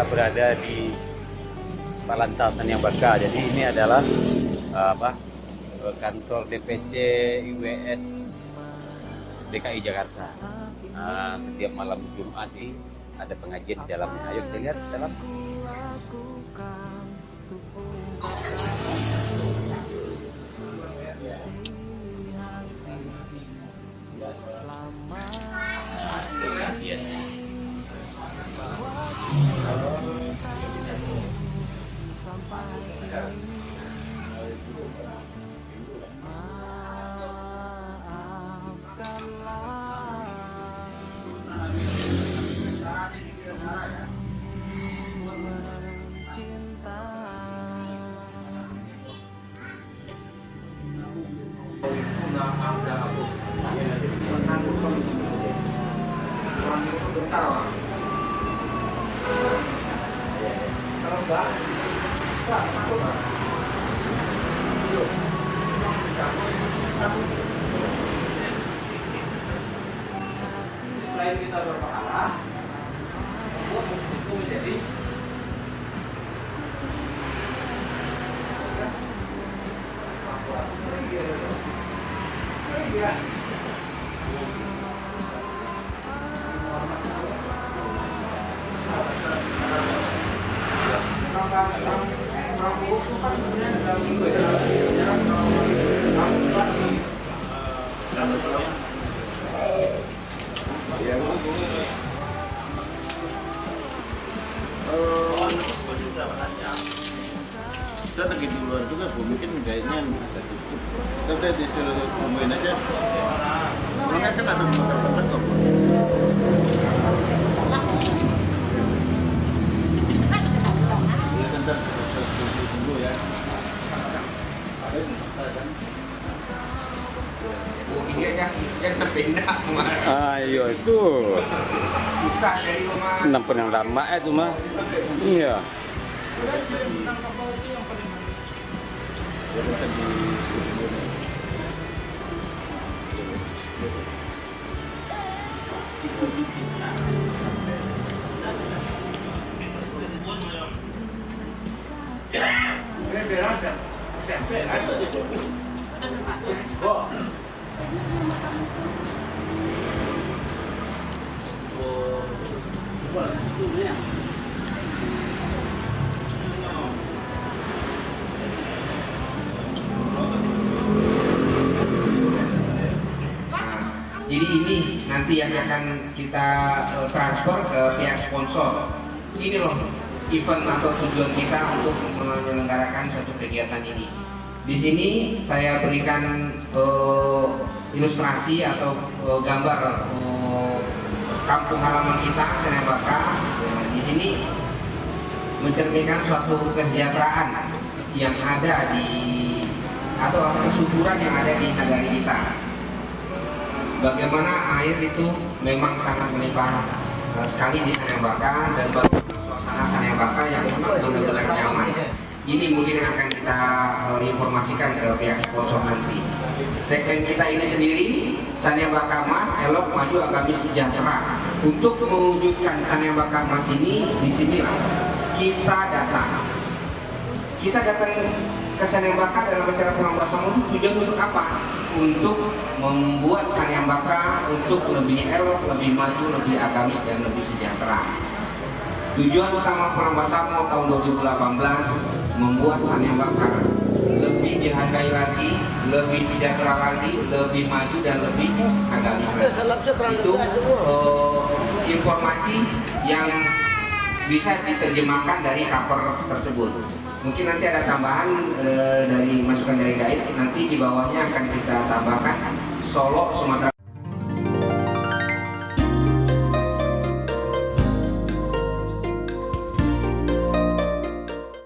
berada di Palantas Saniambaka. Jadi ini adalah kantor DPC IWS DKI Jakarta. Setiap malam Jumat ada pengajian di dalamnya. Ayo kita lihat di dalam. Pengajiannya. Selain kita berpahala, membuat musuh itu menjadi kita lagi di luar juga, Bu. Mungkin kayaknya kita udah ditungguin aja. Orangnya kan ada bentar-bentar kok, Bu. Ya, bentar kita tunggu ya. ini aja yang terpindah kemarin. Ayo itu. Buka dari rumah. Nampak yang lama itu mah. Iya. Jadi ini nanti yang akan kita transfer ke pihak sponsor. Ini loh event atau tujuan kita untuk menyelenggarakan suatu kegiatan ini. Di sini saya berikan ilustrasi atau gambar kampung halaman kita Saniambaka. Di sini mencerminkan suatu kesejahteraan yang ada di atau kesuburan yang ada di negara kita. Bagaimana air itu memang sangat melimpah sekali di Saniambaka, dan bagaimana suasana Saniambaka yang memang benar-benar nyaman. Ini mungkin yang akan kita informasikan ke pihak sponsor nanti. Tagline kita ini sendiri, Saniambaka Mas, elok, maju, agamis, sejahtera. Untuk mewujudkan Saniambaka Mas ini, disinilah kita datang. Kita datang ke Saniambaka dalam acara Pulang Bersama itu tujuan untuk apa? Untuk membuat Saniambaka untuk lebih elok, lebih maju, lebih agamis, dan lebih sejahtera. Tujuan utama Pulang Bersama tahun 2018 membuat Saniambaka lebih dihargai lagi, lebih sejahtera lagi, lebih maju, dan lebih agamis lagi. Itu informasi yang bisa diterjemahkan dari cover tersebut. Mungkin nanti ada tambahan dari masukan dari guide, nanti di bawahnya akan kita tambahkan Solo, Sumatera.